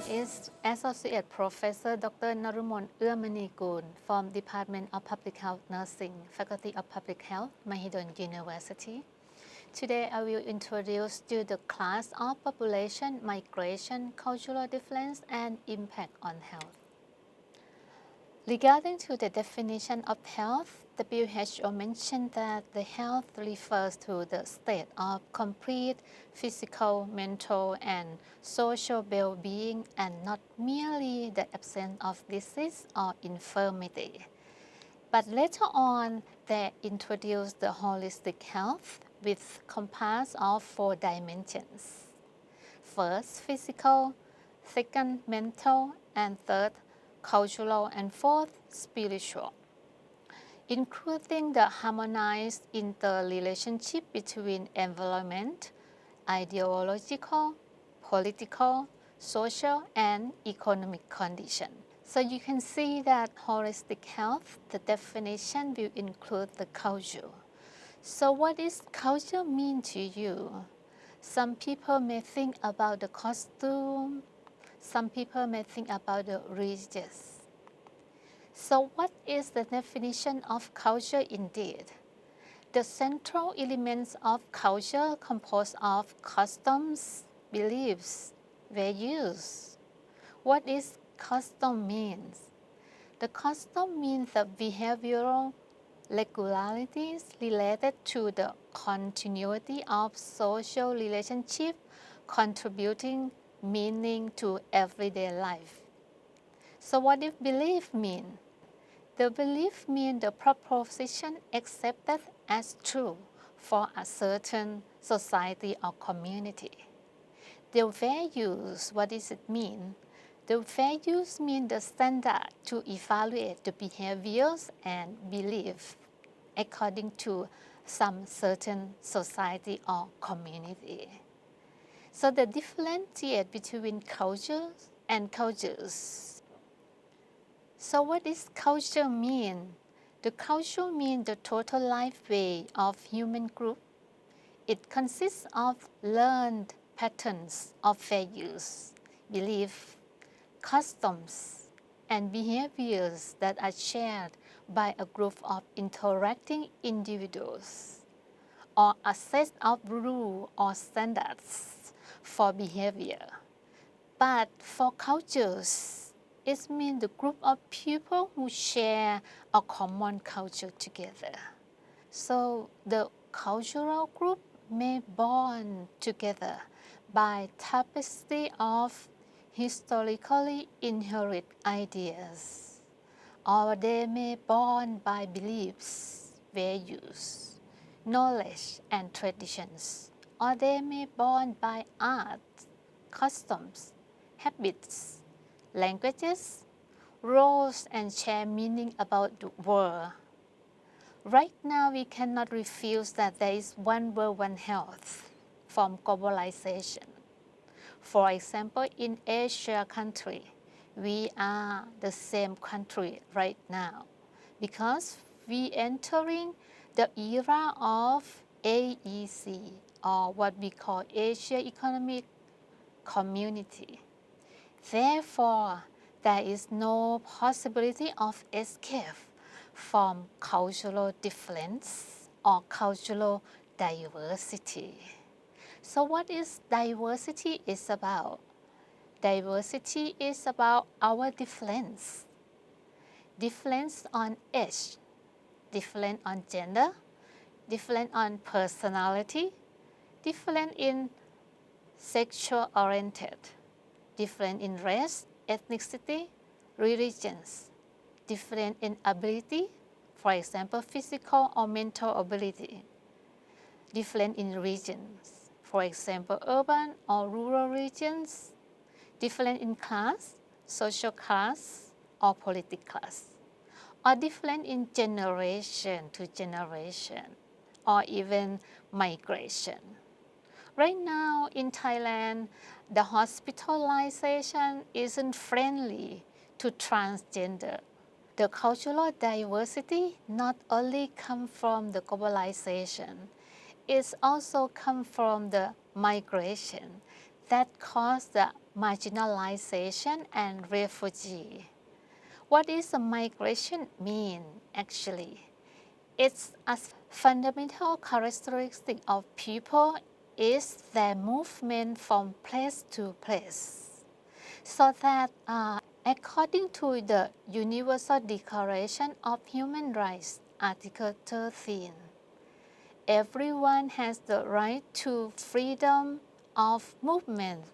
is Associate Professor Dr. Narumon Uramanigul from Department of Public Health Nursing, Faculty of Public Health, Mahidol University. Today I will introduce you the class of population migration, cultural difference, and impact on health. Regarding to the definition of health, WHO mentioned that the health refers to the state of complete physical, mental, and social well-being and not merely the absence of disease or infirmity. But later on, they introduced the holistic health with composed of 4 dimensions. First, physical, second, mental, and third, cultural, and fourth, spiritual, including the harmonized interrelationship between environment, ideological, political, social, and economic conditions. So you can see that holistic health, the definition will include the culture. So what does culture mean to you? Some people may think about the costume. Some people may think about the religious. So what is the definition of culture indeed? The central elements of culture compose of customs, beliefs, values. What is custom means? The custom means the behavioral regularities related to the continuity of social relationship contributing meaning to everyday life. So what does belief mean? The belief means the proposition accepted as true for a certain society or community. The values, what does it mean? The values mean the standard to evaluate the behaviors and beliefs according to some certain society or community. So the differentiate between cultures and cultures. So what does culture mean? The culture means the total life way of human group. It consists of learned patterns of values, beliefs, customs, and behaviors that are shared by a group of interacting individuals, or a set of rules or standards for behavior. But for cultures, it means the group of people who share a common culture together. So the cultural group may bond together by tapestry of historically inherited ideas, or they may bond by beliefs, values, knowledge, and traditions, or they may bond by art, customs, habits, languages, roles, and share meaning about the world. Right now, we cannot refuse that there is one world, one health from globalization. For example, in Asia country, we are the same country right now because we entering the era of AEC, or what we call Asia Economic Community. Therefore, there is no possibility of escape from cultural difference or cultural diversity. So what is diversity is about? Diversity is about our difference. Difference on age, different on gender, different on personality, different in sexual oriented, different in race, ethnicity, religions, different in ability, for example, physical or mental ability, different in regions, for example, urban or rural regions, different in class, social class, or political class, or different in generation to generation, or even migration. Right now in Thailand, the hospitalization isn't friendly to transgender. The cultural diversity not only comes from the globalization, it also comes from the migration that caused the marginalization and refugee. What does a migration mean actually? Its a fundamental characteristic of people is their movement from place to place. So that according to the Universal Declaration of Human Rights, Article 13, everyone has the right to freedom of movement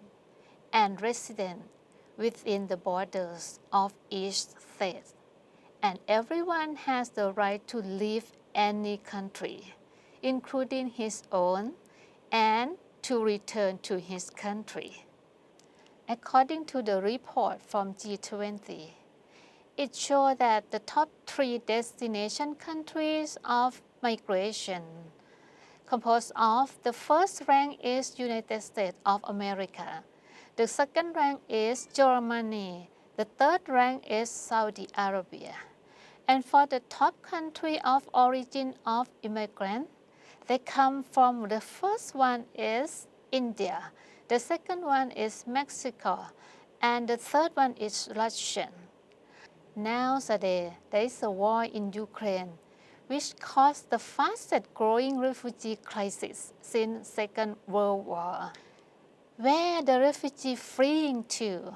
and residence within the borders of each state, and everyone has the right to leave any country, including his own, and to return to his country. According to the report from G20, it shows that the top 3 destination countries of migration composed of the first rank is United States of America, the second rank is Germany, the third rank is Saudi Arabia. And for the top country of origin of immigrants, they come from the first one is India, the second one is Mexico, and the third one is Russia. Nowadays, there is a war in Ukraine, which caused the fastest growing refugee crisis since Second World War. Where the refugee fleeing to?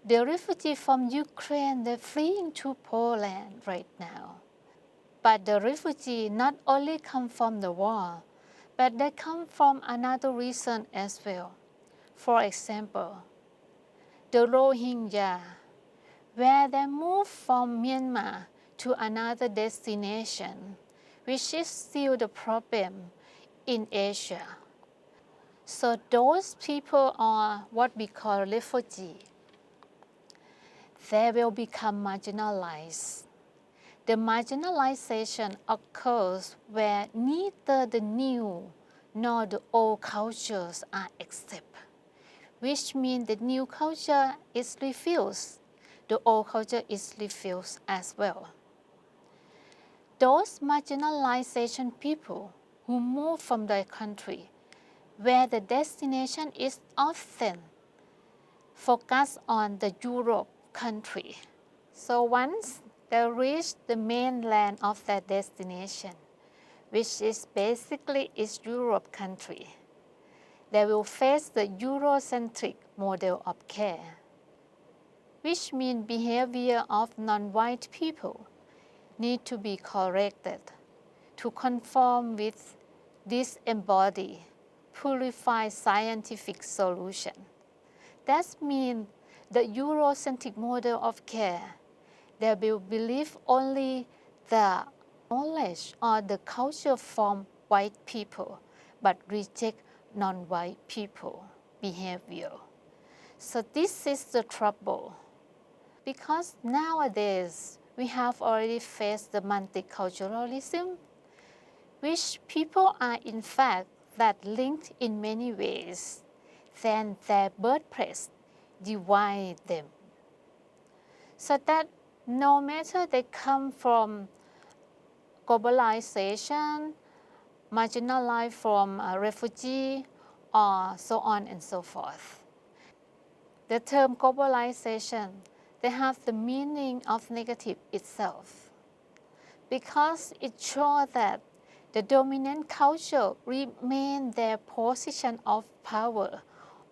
The refugee from Ukraine, they're fleeing to Poland right now. But the refugee not only come from the war, but they come from another reason as well. For example, the Rohingya, where they move from Myanmar to another destination, which is still the problem in Asia. So those people are what we call refugees. They will become marginalized. The marginalization occurs where neither the new nor the old cultures are accepted, which means the new culture is refused. The old culture is refused as well. Those marginalization people who move from their country, where the destination is often focused on the Europe country. So once they reach the mainland of their destination, which is basically is Europe country, they will face the Eurocentric model of care, which means behavior of non-white people need to be corrected to conform with this embodied, purified scientific solution. That means the Eurocentric model of care, they will believe only the knowledge or the culture from white people, but reject non-white people behavior. So this is the trouble. Because nowadays, we have already faced the multiculturalism, which people are in fact that linked in many ways, then their birthplace divide them. So that no matter they come from globalization, marginalized from refugee, or so on and so forth. The term globalization, they have the meaning of negative itself, because it shows that the dominant culture remain their position of power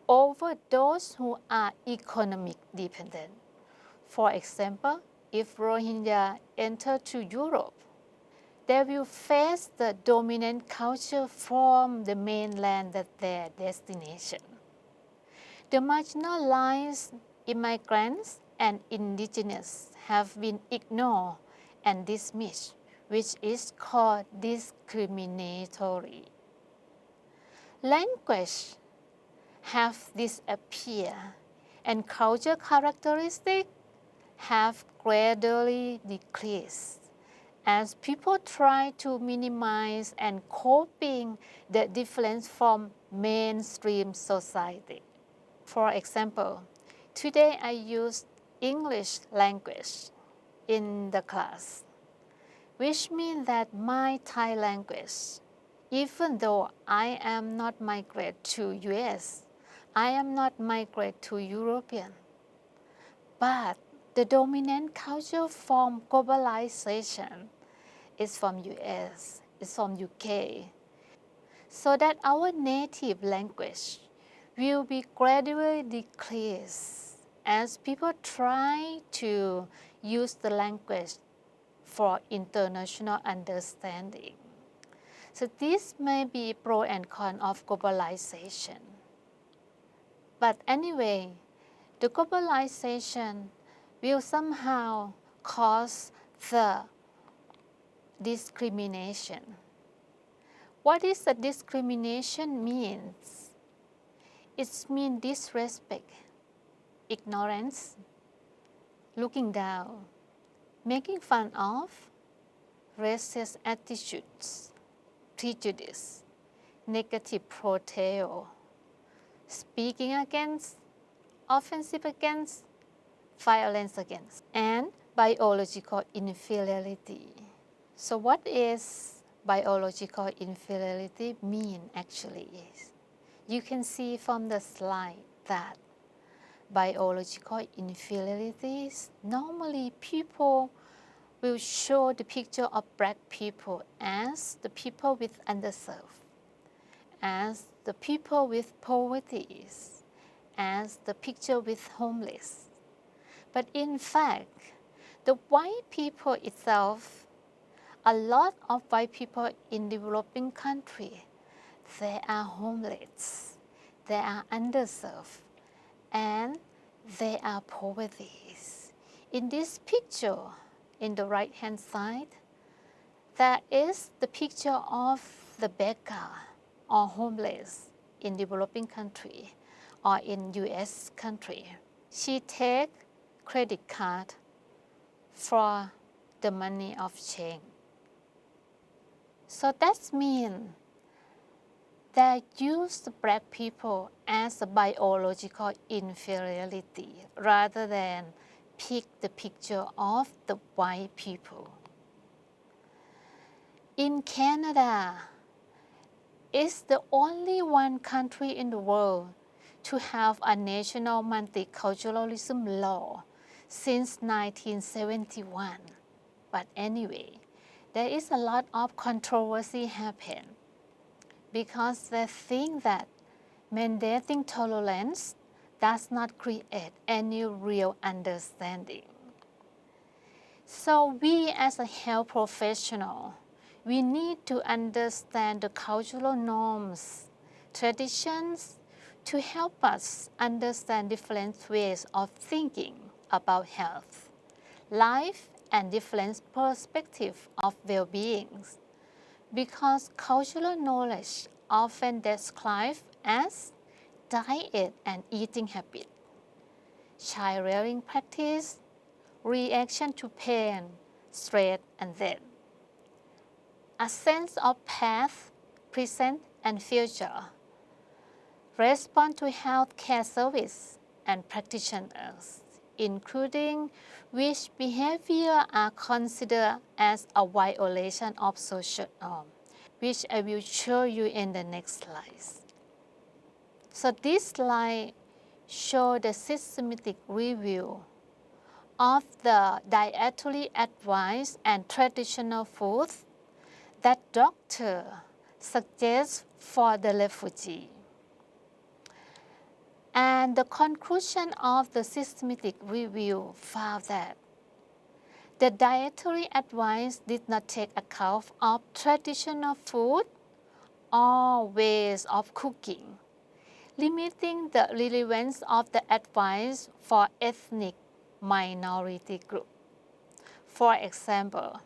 over those who are economic dependent. For example, if Rohingya enter to Europe, they will face the dominant culture from the mainland at their destination. The marginalized immigrants and indigenous have been ignored and dismissed, which is called discriminatory. Language have disappeared, and culture characteristics have gradually decreased as people try to minimize and coping the difference from mainstream society. For example, today I use English language in the class, which means that my Thai language, even though I am not migrated to US, I am not migrate to European, but the dominant culture from globalization is from US, is from UK, so that our native language will be gradually decreased as people try to use the language for international understanding. So this may be pro and con of globalization. But anyway, the globalization will somehow cause the discrimination. What is the discrimination means? It means disrespect, ignorance, looking down, making fun of, racist attitudes, prejudice, negative portrayal, speaking against, offensive against, violence against, and biological inferiority. So what is biological inferiority mean actually is? You can see from the slide that biological inferiorities, normally people will show the picture of black people as the people with underserved, as the people with poverty, as the picture with homeless. But in fact, the white people itself, a lot of white people in developing countries, they are homeless, they are underserved, and they are poverty. In this picture, in the right hand side, that is the picture of the beggar or homeless in developing country or in US country. She take credit card for the money of change. So that means they use the black people as a biological inferiority rather than pick the picture of the white people. In Canada, it's the only one country in the world to have a national multiculturalism law since 1971. But anyway, there is a lot of controversy happen because they think that mandating tolerance does not create any real understanding. So we as a health professional, we need to understand the cultural norms, traditions, to help us understand different ways of thinking about health, life, and different perspectives of well-being. Because cultural knowledge often described as diet and eating habit, child rearing practice, reaction to pain, stress, and death, a sense of past, present, and future, response to healthcare service and practitioners, including which behavior are considered as a violation of social norm, which I will show you in the next slides. So this slide shows the systematic review of the dietary advice and traditional foods that doctor suggests for the refugee. And the conclusion of the systematic review found that the dietary advice did not take account of traditional food or ways of cooking, limiting the relevance of the advice for ethnic minority groups. For example,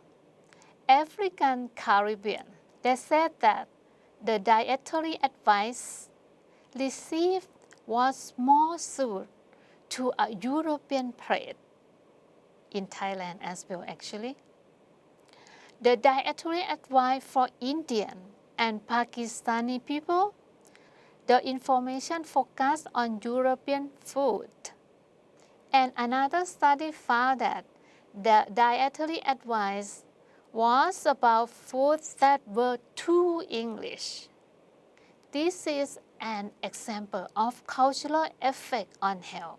African Caribbean, they said that the dietary advice received was more suited to a European plate, in Thailand as well actually. The dietary advice for Indian and Pakistani people, the information focused on European food. And another study found that the dietary advice was about foods that were too English. This is an example of cultural effect on health,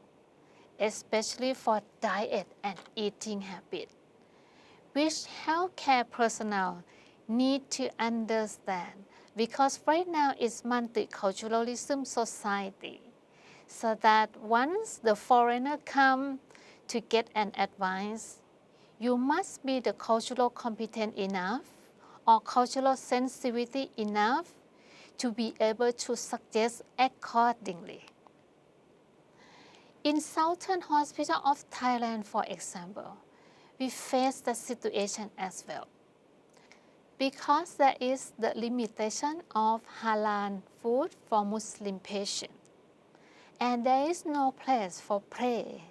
especially for diet and eating habit, which healthcare personnel need to understand, because right now it's multiculturalism society. So that once the foreigner come to get an advice, you must be the cultural competent enough or cultural sensitivity enough to be able to suggest accordingly. In Southern Hospital of Thailand, for example, we face the situation as well. Because there is the limitation of halal food for Muslim patients, and there is no place for prayer,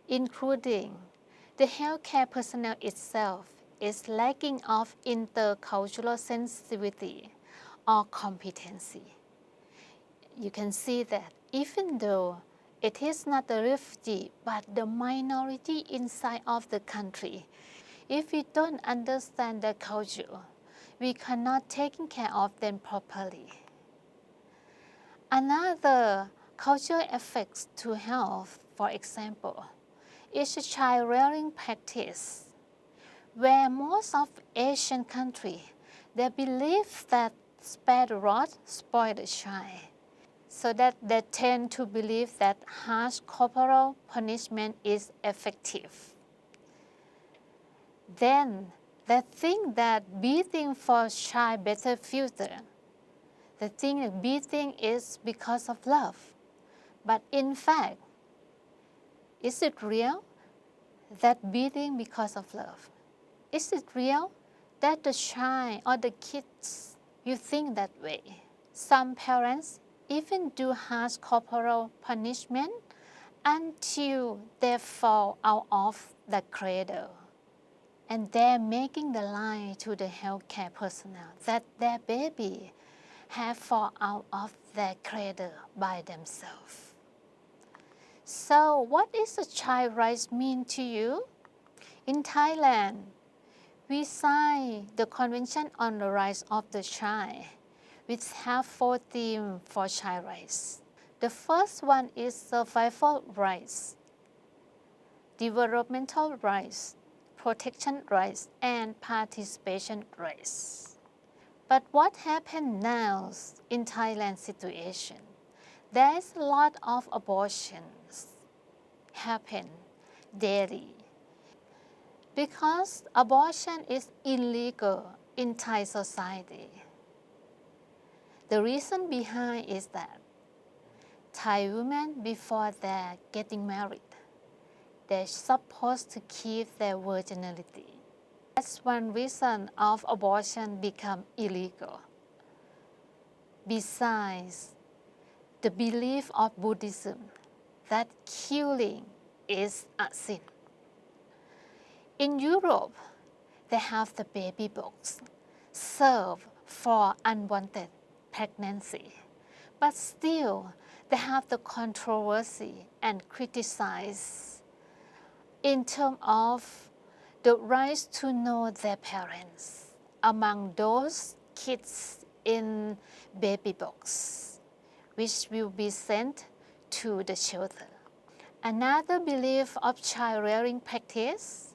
including the healthcare personnel itself is lacking of intercultural sensitivity or competency. You can see that even though it is not the refugee but the minority inside of the country, if we don't understand their culture, we cannot take care of them properly. Another cultural effects to health, for example, is a child rearing practice, where most of Asian countries, they believe that spare the rod, spoil the child, so that they tend to believe that harsh corporal punishment is effective. Then they think that beating for child better future. They think that beating is because of love. But in fact, is it real that beating because of love? Is it real that the child or the kids, you think that way? Some parents even do harsh corporal punishment until they fall out of the cradle. And they're making the lie to the healthcare personnel that their baby have fallen out of their cradle by themselves. So what is a child rights mean to you? In Thailand, we signed the Convention on the Rights of the Child, which have 4 themes for child rights. The first one is survival rights, developmental rights, protection rights, and participation rights. But what happened now in Thailand situation? There is a lot of abortions happen daily. Because abortion is illegal in Thai society. The reason behind is that Thai women, before they're getting married, they're supposed to keep their virginity. That's one reason of abortion become illegal. Besides the belief of Buddhism that killing is a sin. In Europe, they have the baby box served for unwanted pregnancy. But still, they have the controversy and criticize in terms of the right to know their parents among those kids in baby box, which will be sent to the shelter. Another belief of child rearing practice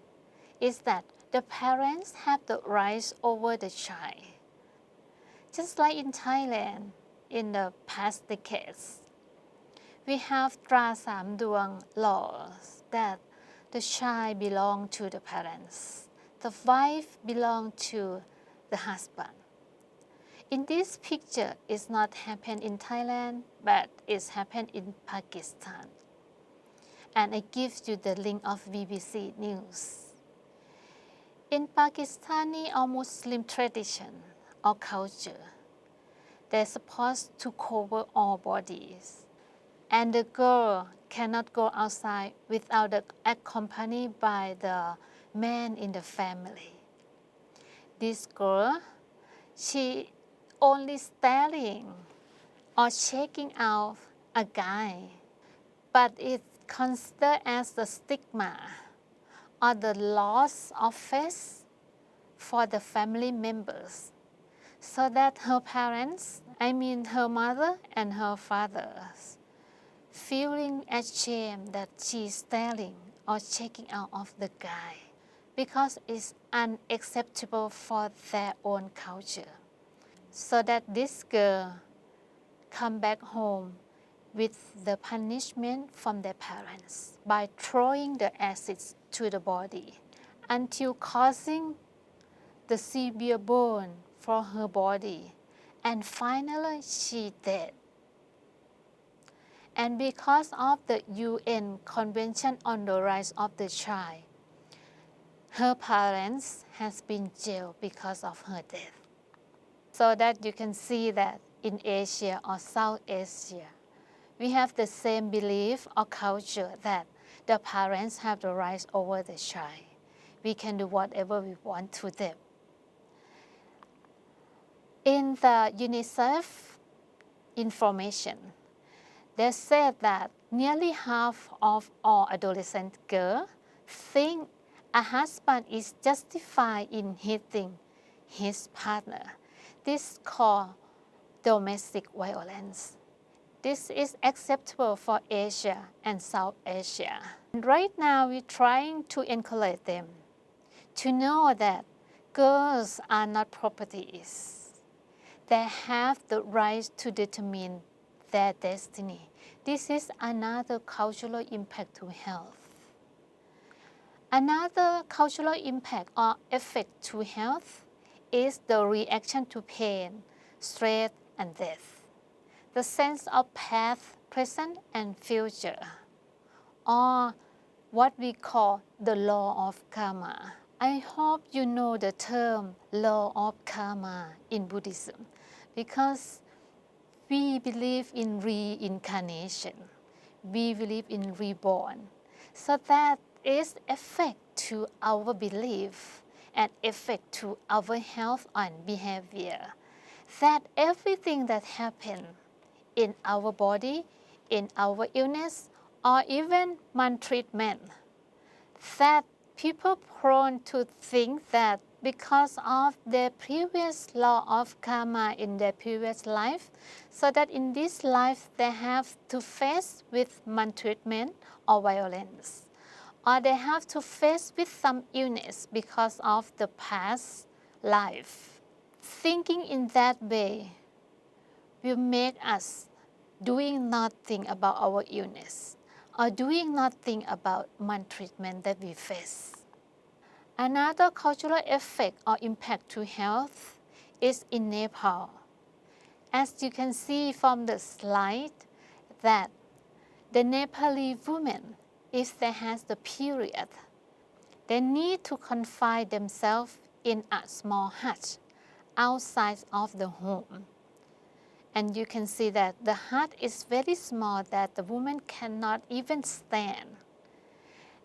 is that the parents have the rights over the child. Just like in Thailand in the past decades, we have Tra Sam Duang laws that the child belongs to the parents, the wife belongs to the husband. In this picture, it's not happened in Thailand, but it's happened in Pakistan. And I give you the link of BBC News. In Pakistani or Muslim tradition or culture, they're supposed to cover all bodies. And the girl cannot go outside without accompanied by the man in the family. This girl, she only staring or checking out a guy, but it's considered as the stigma or the loss of face for the family members, so that her parents I mean her mother and her father, feeling ashamed that she's staring or checking out of the guy because it's unacceptable for their own culture. So that this girl come back home with the punishment from their parents by throwing the acids to the body until causing the severe burn for her body, and finally she dead. And because of the UN Convention on the Rights of the Child, her parents has been jailed because of her death. So that you can see that in Asia or South Asia, we have the same belief or culture that the parents have the rights over the child. We can do whatever we want to them. In the UNICEF information, they said that nearly half of all adolescent girls think a husband is justified in hitting his partner. This is called domestic violence. This is acceptable for Asia and South Asia. And right now, we're trying to encourage them to know that girls are not properties. They have the right to determine their destiny. This is another cultural impact to health. Another cultural impact or effect to health is the reaction to pain, stress, and death. The sense of past, present, and future, or what we call the law of karma. I hope you know the term law of karma in Buddhism, because we believe in reincarnation. We believe in reborn. So that is effect to our belief and effect to our health and behavior. That everything that happens in our body, in our illness, or even maltreatment, that people prone to think that because of their previous law of karma in their previous life, so that in this life they have to face with maltreatment or violence, or they have to face with some illness because of the past life. Thinking in that way will make us doing nothing about our illness or doing nothing about maltreatment that we face. Another cultural effect or impact to health is in Nepal. As you can see from the slide, that the Nepali women, if they have the period, they need to confine themselves in a small hut outside of the home. And you can see that the hut is very small, that the woman cannot even stand.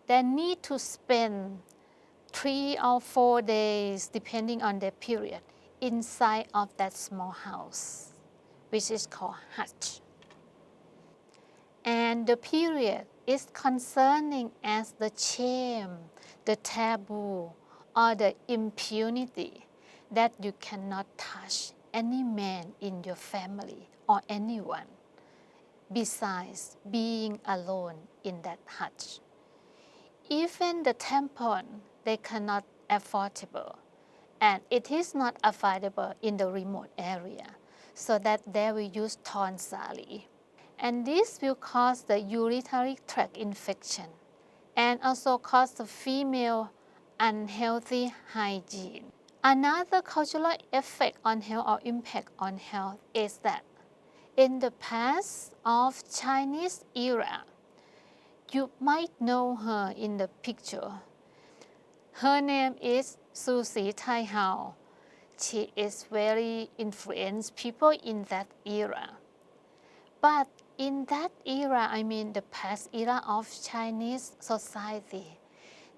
They need to spend 3 or 4 days, depending on their period, inside of that small house, which is called hut. And the period is concerning as the shame, the taboo, or the impunity that you cannot touch any man in your family or anyone besides being alone in that hut. Even the tampon, they cannot affordable, and it is not available in the remote area, so that they will use torn sari. And this will cause the urinary tract infection and also cause the female unhealthy hygiene. Another cultural effect on health or impact on health is that in the past of Chinese era, you might know her in the picture. Her name is Susi Taihao. She is very influenced people in that era. But in that era, I mean the past era of Chinese society,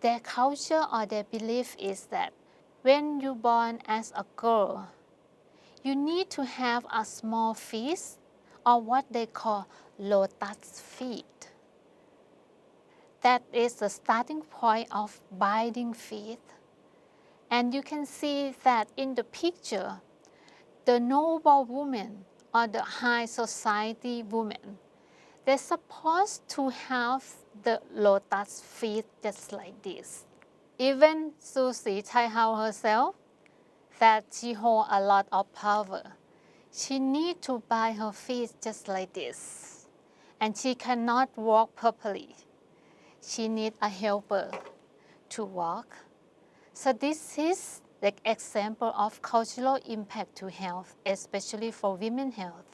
their culture or their belief is that when you born as a girl, you need to have a small feet, or what they call lotus feet. That is the starting point of binding feet. And you can see that in the picture, the noble woman or the high society women, they're supposed to have the lotus feet just like this. Even Susie Taihao herself, that she holds a lot of power, she needs to buy her feet just like this. And she cannot walk properly. She needs a helper to walk. So this is the example of cultural impact to health, especially for women's health.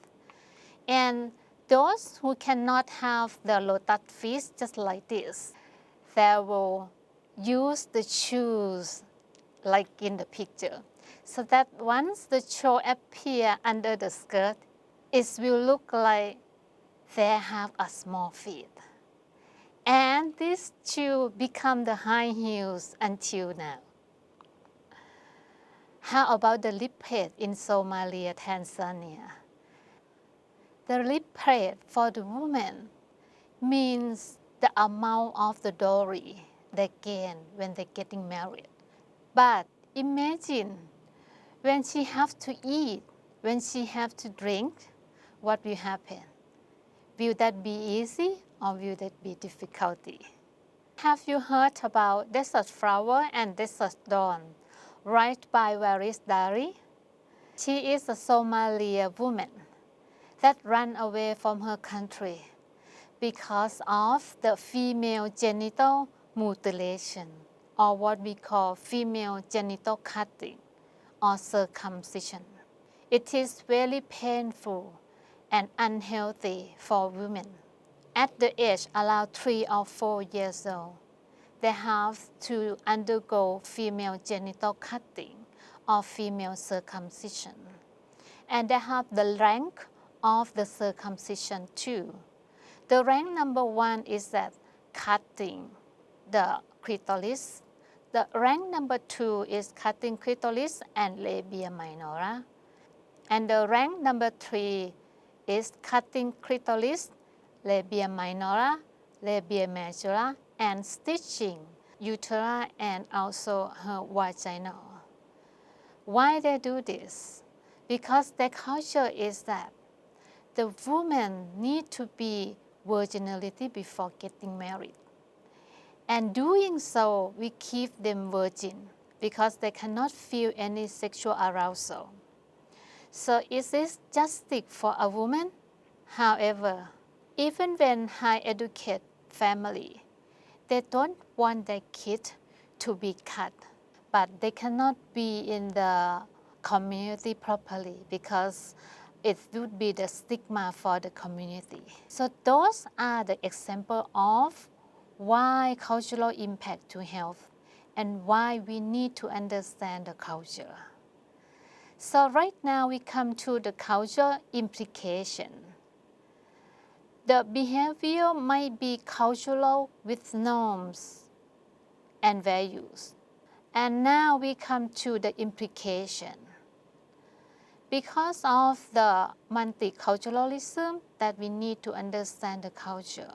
And those who cannot have the lotus feet just like this, they will use the shoes like in the picture. So that once the shoe appears under the skirt, it will look like they have a small feet. And this shoe become the high heels until now. How about the lip plate in Somalia, Tanzania? The lip plate for the woman means the amount of the dowry they gain when they're getting married. But imagine when she have to eat, when she have to drink, what will happen? Will that be easy or will that be difficulty? Have you heard about Desert Flower and Desert Dawn, written by Waris Dari? She is a Somali woman that ran away from her country because of the female genital mutilation, or what we call female genital cutting or circumcision. It is very painful and unhealthy for women. At the age around 3 or 4 years old, they have to undergo female genital cutting or female circumcision. And they have the rank of the circumcision too. The rank number 1 is that cutting the clitoris. The rank number 2 is cutting clitoris and labia minora. And the rank number 3 is cutting clitoris, labia minora, labia majora, and stitching utera and also her vagina. Why they do this? Because their culture is that the woman need to be virginality before getting married. And doing so, we keep them virgin because they cannot feel any sexual arousal. So is this justice for a woman? However, even when high educated family, they don't want their kid to be cut, but they cannot be in the community properly because it would be the stigma for the community. So those are the example of why cultural impact to health and why we need to understand the culture. So right now we come to the cultural implication. The behavior might be cultural with norms and values. And now we come to the implication. Because of the multiculturalism that we need to understand the culture,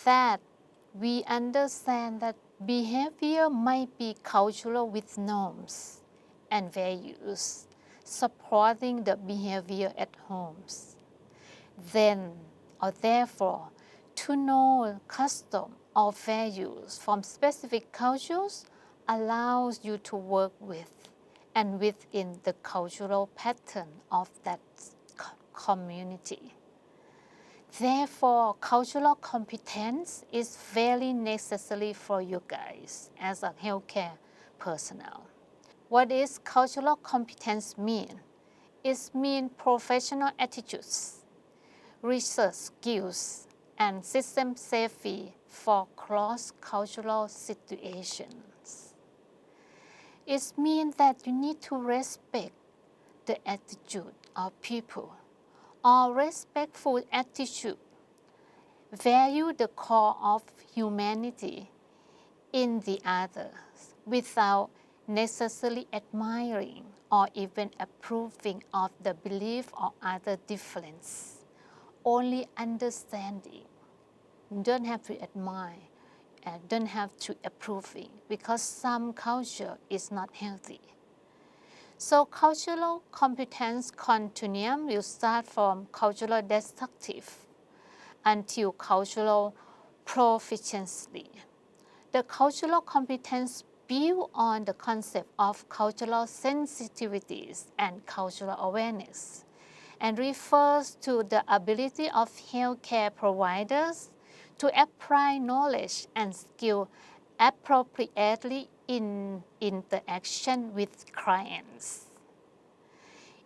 that we understand that behavior might be cultural with norms and values, supporting the behavior at homes. Then, or therefore, to know custom or values from specific cultures allows you to work with and within the cultural pattern of that community. Therefore, cultural competence is very necessary for you guys as a healthcare personnel. What is cultural competence mean? It means professional attitudes, research skills, and system safety for cross-cultural situations. It means that you need to respect the attitude of people, or respectful attitude, value the core of humanity in the others without necessarily admiring or even approving of the belief or other difference. Only understanding. You don't have to admire and don't have to approving because some culture is not healthy. So cultural competence continuum will start from cultural destructive until cultural proficiency. The cultural competence build on the concept of cultural sensitivities and cultural awareness and refers to the ability of healthcare providers to apply knowledge and skill appropriately in interaction with clients.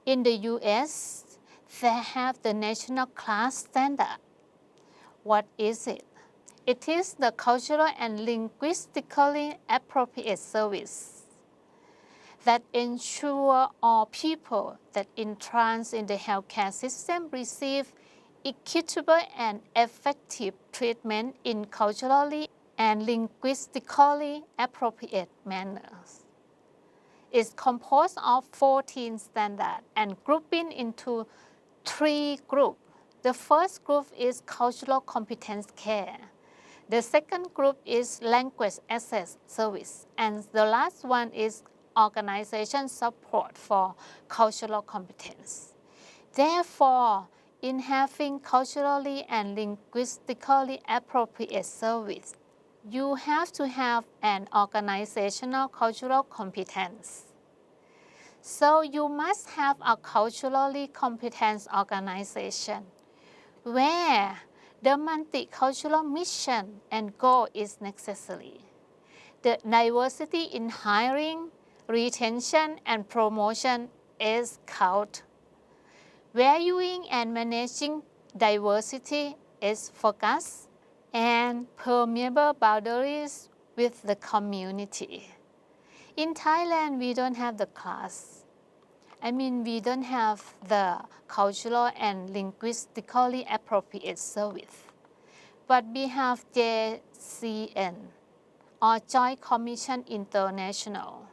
In the US, they have the National Class Standard. What is it? It is the cultural and linguistically appropriate service that ensure all people that entrance in the healthcare system receive equitable and effective treatment in culturally and linguistically appropriate manners. It's composed of 14 standards and grouping into 3 groups. The first group is cultural competence care. The second group is language access service. And the last one is organization support for cultural competence. Therefore, in having culturally and linguistically appropriate service, you have to have an organizational cultural competence. So you must have a culturally competent organization where the multicultural mission and goal is necessary. The diversity in hiring, retention, and promotion is count. Valuing and managing diversity is focused, and permeable boundaries with the community. In Thailand, we don't have the class. We don't have the cultural and linguistically appropriate service. But we have JCN, or Joint Commission International,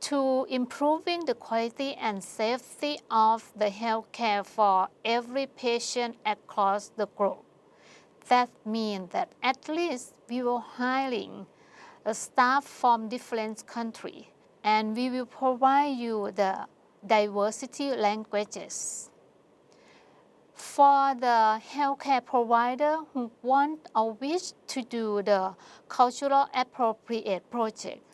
to improving the quality and safety of the healthcare for every patient across the globe. That means that at least we will hiring a staff from different countries, and we will provide you the diversity languages. For the healthcare provider who want or wish to do the cultural appropriate project,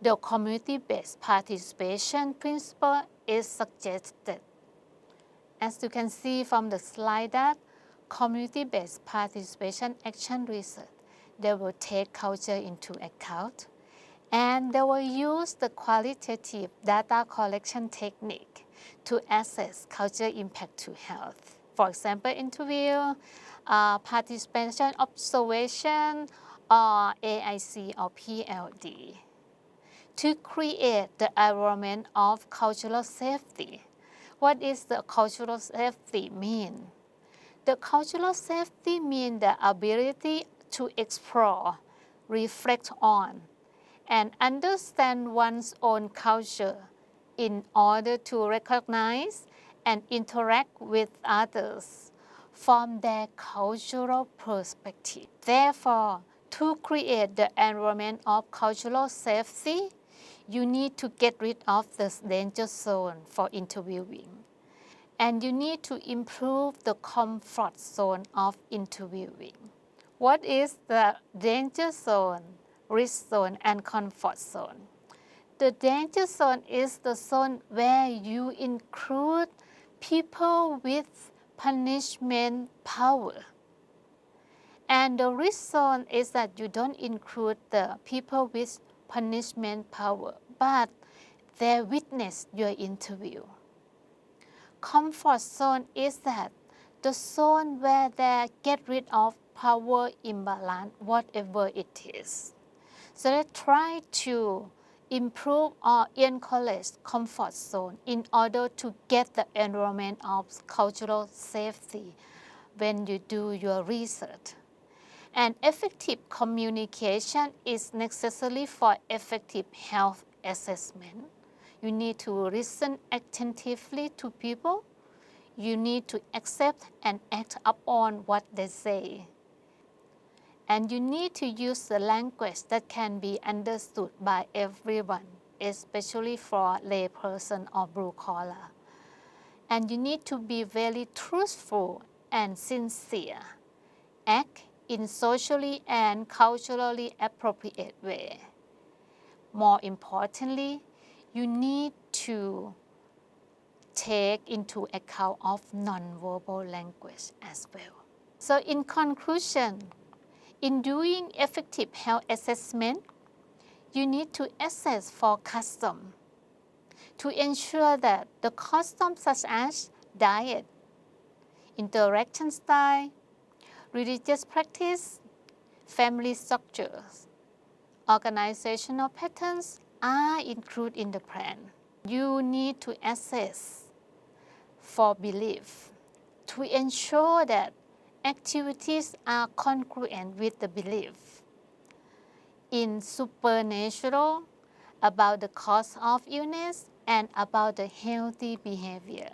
the community-based participation principle is suggested. As you can see from the slide that community-based participation action research, they will take culture into account, and they will use the qualitative data collection technique to assess culture impact to health. For example, interview, participation observation, or AIC or PLD. To create the environment of cultural safety. What is the cultural safety mean? The cultural safety means the ability to explore, reflect on, and understand one's own culture in order to recognize and interact with others from their cultural perspective. Therefore, to create the environment of cultural safety, you need to get rid of the danger zone for interviewing. And you need to improve the comfort zone of interviewing. What is the danger zone, risk zone, and comfort zone? The danger zone is the zone where you include people with punishment power. And the risk zone is that you don't include the people with punishment power, but they witness your interview. Comfort zone is that the zone where they get rid of power imbalance, whatever it is. So they try to improve or encourage comfort zone in order to get the environment of cultural safety when you do your research. And effective communication is necessary for effective health assessment. You need to listen attentively to people. You need to accept and act upon what they say. And you need to use the language that can be understood by everyone. especially for layperson or blue collar. And you need to be very truthful and sincere. Act in socially and culturally appropriate way. More importantly, you need to take into account of nonverbal language as well. So in conclusion, in doing effective health assessment, you need to assess for custom to ensure that the customs such as diet, interaction style, religious practice, family structures, organizational patterns are included in the plan. You need to assess for belief to ensure that activities are congruent with the belief. In supernatural, about the cause of illness and about the healthy behavior.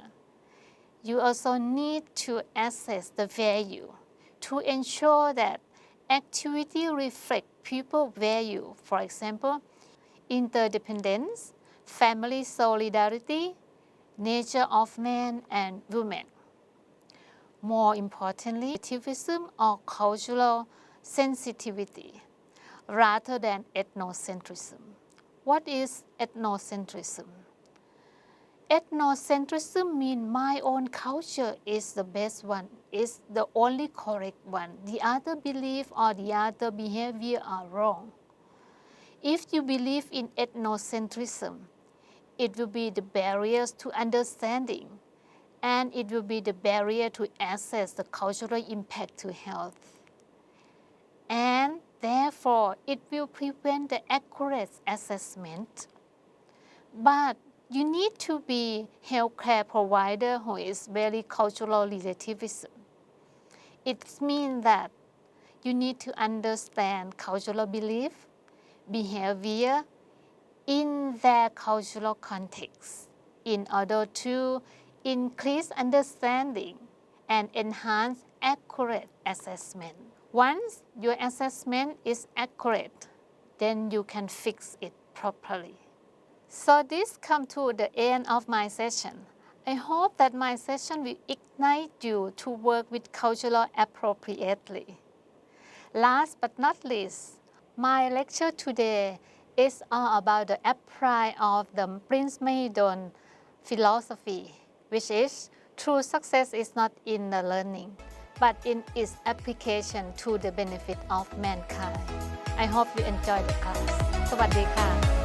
You also need to assess the value to ensure that activity reflect people value, for example, interdependence, family solidarity, nature of man and woman. More importantly, activism or cultural sensitivity rather than ethnocentrism. What is ethnocentrism? Ethnocentrism means my own culture is the best one, is the only correct one. The other belief or the other behavior are wrong. If you believe in ethnocentrism, it will be the barriers to understanding, and it will be the barrier to assess the cultural impact to health. And therefore, it will prevent the accurate assessment. But you need to be healthcare provider who is very cultural relativism. It means that you need to understand cultural belief, behavior in their cultural context in order to increase understanding and enhance accurate assessment. Once your assessment is accurate, then you can fix it properly. So this comes to the end of my session. I hope that my session will ignite you to work with cultural appropriately. Last but not least, my lecture today is all about the apply of the Prince Mahidol philosophy, which is true success is not in the learning, but in its application to the benefit of mankind. I hope you enjoy the class. สวัสดีค่ะ